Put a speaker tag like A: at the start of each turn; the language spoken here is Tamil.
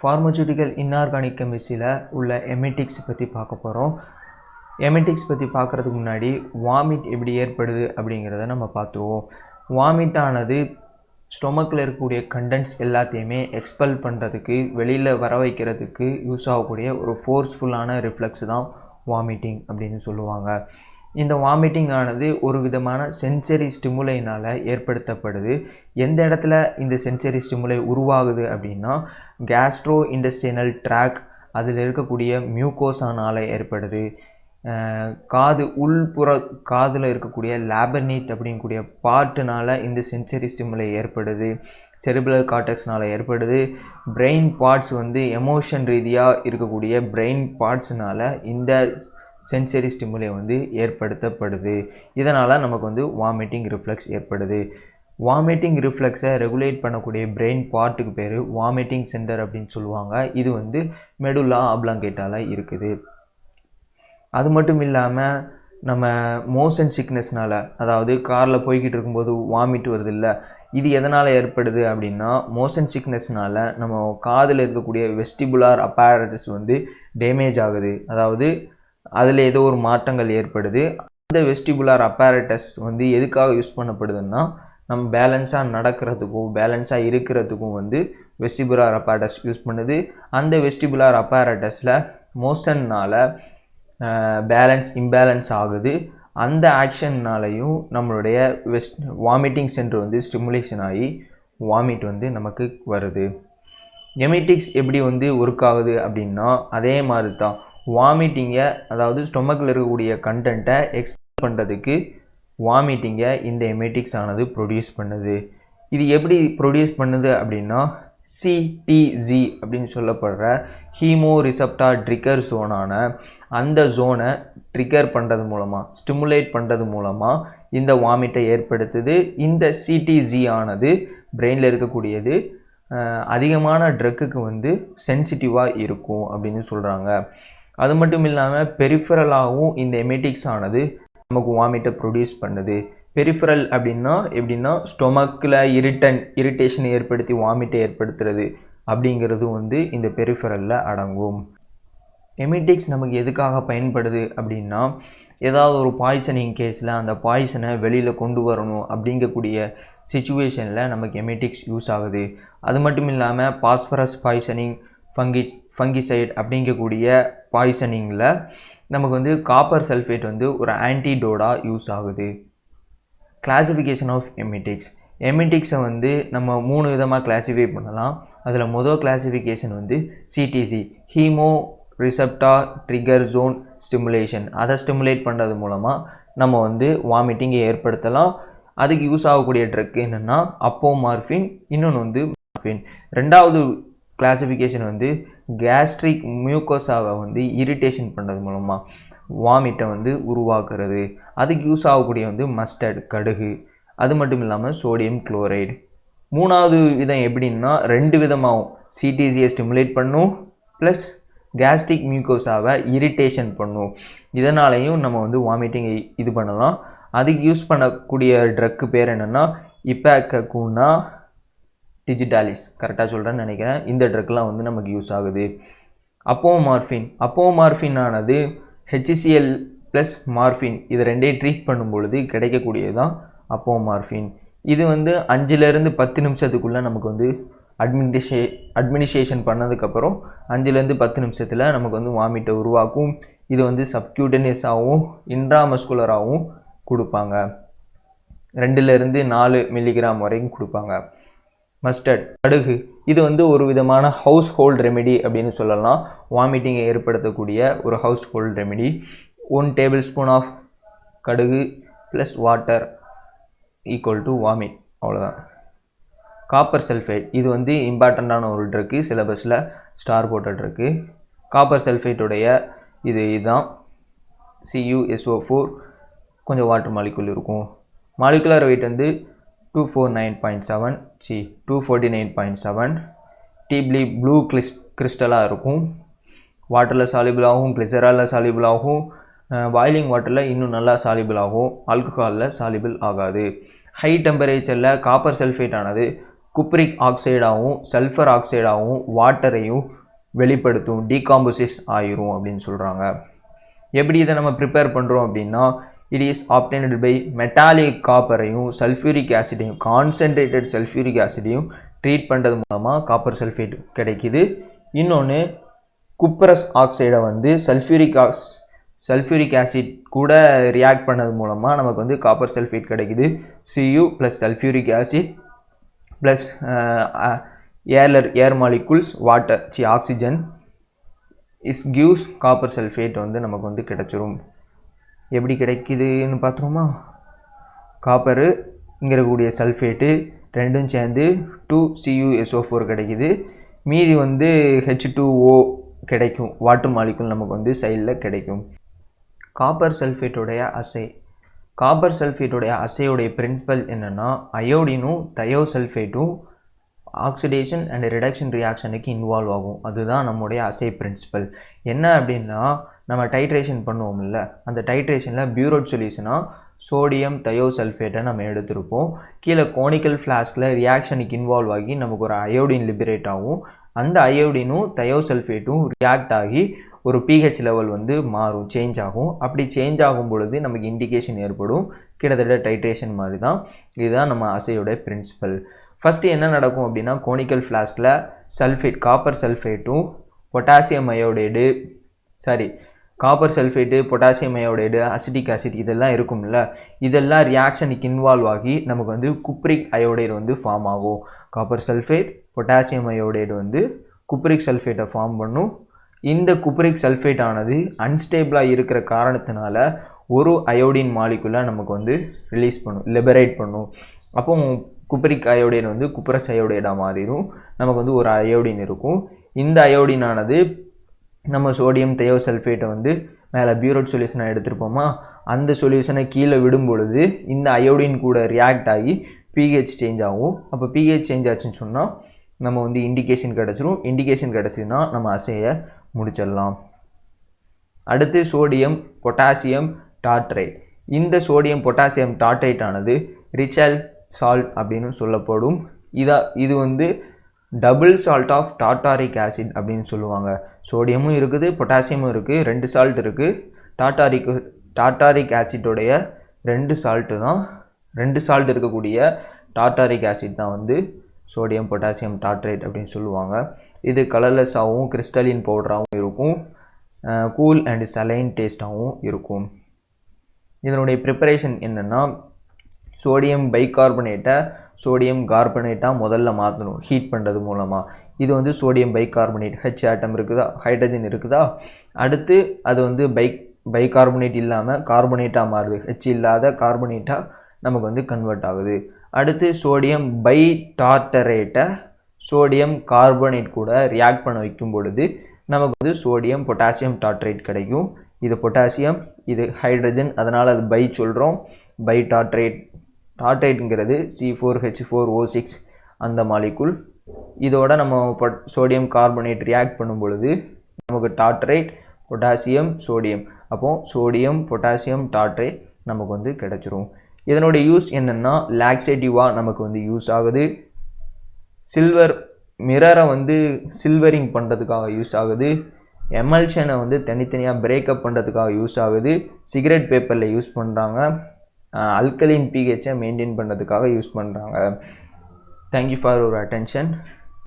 A: Pharmaceutical Inorganic Chemistryல உள்ள Emetics பற்றி பார்க்க போகிறோம். Emetics பற்றி பார்க்குறதுக்கு முன்னாடி வாமிட் எப்படி ஏற்படுது அப்படிங்கிறத நம்ம பார்த்துருவோம். வாமிட் ஆனது ஸ்டொமக்கில் இருக்கக்கூடிய கண்டென்ட்ஸ் எல்லாத்தையுமே எக்ஸ்பெல் பண்ணுறதுக்கு வெளியில் வர வைக்கிறதுக்கு யூஸ் ஆகக்கூடிய ஒரு ஃபோர்ஸ்ஃபுல்லான ரிஃப்ளெக்ஸ் தான் வாமிட்டிங் அப்படின்னு சொல்லுவாங்க. இந்த வாமிட்டிங் ஆனது ஒரு விதமான சென்சரி ஸ்டிமுலைனால் ஏற்படுத்தப்படுது. எந்த இடத்துல இந்த சென்சரி ஸ்டிமுலை உருவாகுது அப்படின்னா கேஸ்ட்ரோ இன்டெஸ்டைனல் ட்ராக் அதில் இருக்கக்கூடிய மியூக்கோசானால் ஏற்படுது. காது உள்புற காதில் இருக்கக்கூடிய லேபர்னீத் அப்படிங்கக்கூடிய பார்ட்டுனால் இந்த சென்சரி ஸ்டிமுலை ஏற்படுது. செரிப்ரல் கார்டெக்ஸ்னால் ஏற்படுது. பிரெயின் பார்ட்ஸ் எமோஷன் ரீதியாக இருக்கக்கூடிய பிரெயின் பார்ட்ஸ்னால் இந்த சென்சரி ஸ்டிமுலை ஏற்படுத்தப்படுது. இதனால் நமக்கு வாமிட்டிங் ரிஃப்ளெக்ஸ் ஏற்படுது. வாமிட்டிங் ரிஃப்ளெக்ஸை ரெகுலேட் பண்ணக்கூடிய பிரெயின் பார்ட்டுக்கு பேர் வாமிட்டிங் சென்டர் அப்படின்னு சொல்லுவாங்க. இது மெடுலா ஆப்லாங்கேட்டால் இருக்குது. அது மட்டும் இல்லாமல் நம்ம மோஷன் சிக்னஸ்னால், அதாவது காரில் போய்கிட்டு இருக்கும்போது வாமிட் வருது இல்லை, இது எதனால் ஏற்படுது அப்படின்னா மோஷன் சிக்னஸ்னால் நம்ம காதில் இருக்கக்கூடிய வெஸ்டிபுலார் அப்பேரட்டஸ் டேமேஜ் ஆகுது. அதாவது அதில் ஏதோ ஒரு மாற்றங்கள் ஏற்படுது. அந்த வெஸ்டிபுலார் அப்பேரட்டஸ் எதுக்காக யூஸ் பண்ணப்படுதுன்னா நம்ம பேலன்ஸாக நடக்கிறதுக்கும் பேலன்ஸாக இருக்கிறதுக்கும் வெஸ்டிபுலார் அப்பேரட்டஸ் யூஸ் பண்ணுது. அந்த வெஸ்டிபுலார் அப்பேரட்டஸில் மோஷன்னால் பேலன்ஸ் இம்பேலன்ஸ் ஆகுது. அந்த ஆக்ஷன்னாலையும் நம்மளுடைய வாமிட்டிங் சென்டர் ஸ்டிமுலேஷன் ஆகி வாமிட் நமக்கு வருது. எமெட்டிக்ஸ் எப்படி ஒர்க் ஆகுது அப்படின்னா அதே மாதிரி தான் வாமிட்டிங்கை, அதாவது ஸ்டொமக்கில் இருக்கக்கூடிய கண்டென்ட்டை எக்ஸ்பெல் பண்ணுறதுக்கு வாமிட்டிங்கை இந்த எமெட்டிக்ஸ் ஆனது ப்ரொடியூஸ் பண்ணுது. இது எப்படி ப்ரொடியூஸ் பண்ணுது அப்படின்னா சிடிஜி அப்படின்னு சொல்லப்படுற ஹீமோ ரிசப்டார் ட்ரிகர் ஜோனான அந்த ஜோனை ட்ரிகர் பண்ணுறது மூலமாக, ஸ்டிமுலேட் பண்ணுறது மூலமாக இந்த வாமிட்டை ஏற்படுத்துது. இந்த சிடிஜி ஆனது பிரெயினில் இருக்கக்கூடியது அதிகமான ட்ரக்குக்கு சென்சிட்டிவாக இருக்கும் அப்படின்னு சொல்கிறாங்க. அது மட்டும் இல்லாமல் பெரிஃபரலாகவும் இந்த எமெட்டிக்ஸ் ஆனது நமக்கு வாமிட்டை ப்ரொடியூஸ் பண்ணுது. பெரிஃபரல் அப்படின்னா எப்படின்னா ஸ்டொமக்கில் இரிட்டேஷனை ஏற்படுத்தி வாமிட்டை ஏற்படுத்துறது அப்படிங்கிறது இந்த பெரிஃபரலில் அடங்கும். எமெட்டிக்ஸ் நமக்கு எதுக்காக பயன்படுது அப்படின்னா ஏதாவது ஒரு பாய்சனிங் கேஸில் அந்த பாய்சனை வெளியில் கொண்டு வரணும் அப்படிங்கக்கூடிய சிச்சுவேஷனில் நமக்கு எமெட்டிக்ஸ் யூஸ் ஆகுது. அது மட்டும் இல்லாமல் பாஸ்பரஸ் பாய்சனிங், ஃபங்கிசைட் அப்படிங்கக்கூடிய பாய்சனிங்கில் நமக்கு காப்பர் சல்ஃபேட் ஒரு ஆன்டிடோடாக யூஸ் ஆகுது. Classification of emetics. எமெட்டிக்ஸை நம்ம 3 விதமாக கிளாஸிஃபை பண்ணலாம். அதில் முதல் classification CTZ, chemoreceptor trigger zone stimulation. அதை ஸ்டிமுலேட் பண்ணுறது மூலமாக நம்ம வாமிட்டிங்கை ஏற்படுத்தலாம். அதுக்கு யூஸ் ஆகக்கூடிய ட்ரக் என்னென்னா அப்போ மார்ஃபின், இன்னொன்று மார்ஃபின். ரெண்டாவது கிளாஸிஃபிகேஷன் கேஸ்ட்ரிக் மியூக்கோசாவை இரிட்டேஷன் பண்ணுறது மூலமாக வாமிட்டை உருவாக்குறது. அதுக்கு யூஸ் ஆகக்கூடிய மஸ்டர்ட், கடுகு. அது மட்டும் இல்லாமல் சோடியம் குளோரைடு. மூணாவது விதம் எப்படின்னா 2 விதமாகவும் சிடிசியை ஸ்டிமுலேட் பண்ணும் ப்ளஸ் கேஸ்ட்ரிக் மியூக்கோசாவை இரிட்டேஷன் பண்ணும். இதனாலையும் நம்ம வாமிட்டிங்கை இது பண்ணலாம். அதுக்கு யூஸ் பண்ணக்கூடிய ட்ரக்கு பேர் என்னென்னா இப்பாக்கூனா டிஜிட்டாலிஸ், கரெக்டாக சொல்கிறேன்னு நினைக்கிறேன். இந்த ட்ரக்லாம் நமக்கு யூஸ் ஆகுது. அப்போ மார்ஃபின். அப்போ மார்ஃபின் ஆனது ஹெச்சிசிஎல் ப்ளஸ் மார்ஃபின் இது ரெண்டையும் ட்ரீட் பண்ணும் பொழுது கிடைக்கக்கூடியது தான் அப்போ மார்ஃபின். இது 5லேருந்து 10 நிமிஷத்துக்குள்ளே நமக்கு அட்மினிஸ்ட்ரேஷன் பண்ணதுக்கப்புறம் 5லேருந்து 10 நிமிஷத்தில் நமக்கு வாமிட்டை உருவாக்கும். இது சப்க்யூட்டனியஸாகவும் இன்ட்ராமஸ்குலராகவும் கொடுப்பாங்க. 2லேருந்து 4 மில்லிகிராம் வரைக்கும் கொடுப்பாங்க. மஸ்டர்ட், கடுகு. இது ஒரு விதமான ஹவுஸ் ஹோல்ட் ரெமெடி அப்படின்னு சொல்லலாம். வாமிட்டிங்கை ஏற்படுத்தக்கூடிய ஒரு household remedy. 1 tablespoon of கடுகு plus water equal to vomit, அவ்வளோதான். Copper sulphate. இது இம்பார்ட்டண்ட்டான ஒரு ட்ரக்கு, சிலபஸில் ஸ்டார் போட்ட ட்ரக்கு. காப்பர் சல்ஃபேட்டுடைய இதுதான் CuSO4, கொஞ்சம் வாட்டர் மாலிகுல் இருக்கும். Molecular wait 249.7 249.7. டீப்லி ப்ளூ கிறிஸ்டலாக இருக்கும். வாட்டரில் சாலிபிள் ஆகும், கிளிசராலில் சாலிபிள் ஆகும், பாயிலிங் வாட்டரில் இன்னும் நல்லா சாலிபிள் ஆகும், ஆல்கஹாலில் சாலிபிள் ஆகாது. ஹை டெம்பரேச்சரில் காப்பர் சல்ஃபேட் ஆனது குப்ரிக் ஆக்சைடாகவும் சல்ஃபர் ஆக்சைடாகவும் வாட்டரையும் வெளிப்படுத்தும், டீகாம்போசிஸ் ஆயிரும் அப்படின்னு சொல்கிறாங்க. எப்படி இதை நம்ம ப்ரிப்பேர் பண்ணுறோம் அப்படின்னா, it is obtained by metallic காப்பரையும் சல்ஃபியூரிக் ஆசிடையும் கான்சன்ட்ரேட்டட் சல்ஃபியூரிக் ஆசிடையும் ட்ரீட் பண்ணுறது மூலமாக காப்பர் சல்ஃபேட் கிடைக்கிது. இன்னொன்று குப்ரஸ் ஆக்சைடை வந்து சல்ஃபியூரிக் ஆசிட் கூட ரியாக்ட் பண்ணது மூலமாக நமக்கு வந்து காப்பர் சல்ஃபேட் கிடைக்கிது. Cu + sulphuric acid plus air molecules water oxygen is gives copper sulphate வந்து நமக்கு வந்து கிடைச்சிரும். எப்படி கிடைக்குதுன்னு பார்த்துருமா, காப்பரு இங்கே இருக்கக்கூடிய சல்ஃபேட்டு ரெண்டும் சேர்ந்து 2CuSO4 கிடைக்குது. மீதி வந்து H2O கிடைக்கும், வாட்டர் மாலிகுல் நமக்கு வந்து சைடில் கிடைக்கும். காப்பர் சல்ஃபேட்டோடைய அசே, காப்பர் சல்ஃபேட்டோடைய அசையோடைய பிரின்சிபல் என்னென்னா, அயோடினும் தயோசல்ஃபேட்டும் ஆக்சிடேஷன் அண்ட் ரிடக்ஷன் ரியாக்ஷனுக்கு இன்வால்வ் ஆகும். அதுதான் நம்முடைய அசே பிரின்சிபல். என்ன அப்படின்னா, நம்ம டைட்ரேஷன் பண்ணுவோம்ல, அந்த டைட்ரேஷனில் பியூரோட் சொல்யூஷனாக சோடியம் தயோசல்ஃபேட்டை நம்ம எடுத்திருப்போம். கீழே கோனிக்கல் ஃப்ளாஸ்கில் ரியாக்ஷனுக்கு இன்வால்வ் ஆகி நமக்கு ஒரு அயோடின் லிபரேட் ஆகும். அந்த அயோடினும் தயோசல்ஃபேட்டும் ரியாக்ட் ஆகி ஒரு pH லெவல் வந்து மாறும், சேஞ்ச் ஆகும். அப்படி சேஞ்ச் ஆகும் பொழுது நமக்கு இண்டிகேஷன் ஏற்படும். கிட்டத்தட்ட டைட்ரேஷன் மாதிரி தான். இதுதான் நம்ம அசையோட பிரின்சிபல். ஃபஸ்ட்டு என்ன நடக்கும் அப்படின்னா, கோனிக்கல் ஃப்ளாஸ்கில் சல்ஃபேட் காப்பர் சல்ஃபேட்டும் potassium iodide copper sulphate potassium iodide acetic acid இதெல்லாம் இருக்கும்ல, இதெல்லாம் ரியாக்ஷனுக்கு இன்வால்வ் ஆகி நமக்கு வந்து குப்ரிக் அயோடைடு வந்து ஃபார்ம் ஆகும். காப்பர் சல்ஃபேட் பொட்டாசியம் அயோடைடு வந்து குப்ரிக் சல்ஃபேட்டை ஃபார்ம் பண்ணும். இந்த குப்ரிக் சல்ஃபேட் ஆனது அன்ஸ்டேபிளாக இருக்கிற காரணத்தினால ஒரு அயோடின் மாலிகுலை நமக்கு வந்து ரிலீஸ் பண்ணும், லிபரேட் பண்ணும். அப்போ குப்ரிக் அயோடைடு வந்து குப்ரஸ் அயோடைடாக மாறிடும். நமக்கு வந்து ஒரு அயோடின் இருக்கும். இந்த அயோடினானது நம்ம சோடியம் தயோசல்ஃபேட்டை வந்து மேலே பியூரோட் சொல்யூஷனாக எடுத்திருப்போமா, அந்த சொல்யூஷனை கீழே விடும் பொழுது இந்த அயோடின் கூட ரியாக்ட் ஆகி pH சேஞ்ச் ஆகும். அப்போ pH சேஞ்ச் ஆச்சுன்னு சொன்னால் நம்ம வந்து இண்டிகேஷன் கிடச்சிரும். இண்டிகேஷன் கிடச்சிதுன்னா நம்ம அசையை முடிச்சிடலாம். அடுத்து சோடியம் பொட்டாசியம் டார்ட்ரேட். இந்த சோடியம் பொட்டாசியம் டார்ட்ரேட் ஆனது ரிச்சல் சால்ட் அப்படின்னு சொல்லப்படும். இது வந்து double salt of tartaric acid அப்படின்னு சொல்லுவாங்க. சோடியமும் இருக்குது, பொட்டாசியமும் இருக்குது, 2 சால்ட் இருக்குது. டார்டாரிக் ஆசிட்டோடைய 2 சால்ட் இருக்கக்கூடிய டார்டாரிக் ஆசிட் தான் வந்து சோடியம் பொட்டாசியம் டார்ட்ரேட் அப்படின்னு சொல்லுவாங்க. இது கலர்லெஸ்ஸாகவும் கிறிஸ்டலின் பவுடராகவும் இருக்கும். கூல் அண்ட் சலைன் டேஸ்ட்டாகவும் இருக்கும். இதனுடைய ப்ரிப்பரேஷன் என்னென்னா, சோடியம் பைகார்பனேட்டை சோடியம் கார்பனேட்டாக முதல்ல மாற்றணும் ஹீட் பண்ணுறது மூலமாக. இது வந்து சோடியம் பைகார்பனேட், H ஆட்டம் இருக்குதா, ஹைட்ரஜன் இருக்குதா, அடுத்து அது வந்து பைகார்பனேட் இல்லாமல் கார்பனேட்டாக மாறுது, H இல்லாத கார்பனேட்டாக நமக்கு வந்து கன்வெர்ட் ஆகுது. அடுத்து சோடியம் பைடார்டரேட்டை சோடியம் கார்பனேட் கூட ரியாக்ட் பண்ண வைக்கும் பொழுது நமக்கு வந்து சோடியம் பொட்டாசியம் டார்ட்ரேட் கிடைக்கும். இது பொட்டாசியம், இது ஹைட்ரஜன், அதனால் அது பை சொல்கிறோம், பைடார்ட்ரேட். டார்ட்ரேட்டுங்கிறது C4H4O6 அந்த மாலிகுல். இதோட நம்ம சோடியம் கார்பனேட் ரியாக்ட் பண்ணும் பொழுது நமக்கு டார்ட்ரேட் பொட்டாசியம் சோடியம், அப்போது சோடியம் பொட்டாசியம் டார்ட்ரேட் நமக்கு வந்து கிடச்சிரும். இதனுடைய யூஸ் என்னென்னா, லாக்ஸேட்டிவாக நமக்கு வந்து யூஸ் ஆகுது. மிரரை வந்து சில்வரிங் பண்ணுறதுக்காக யூஸ் ஆகுது. எமல்ஷனை வந்து தனித்தனியாக பிரேக்கப் பண்ணுறதுக்காக யூஸ் ஆகுது. சிகரெட் பேப்பரில் யூஸ் பண்ணுறாங்க. அல்கலின் pHஐ மெயின்டைன் பண்ணுறதுக்காக யூஸ் பண்ணுறாங்க. Thank you for your attention.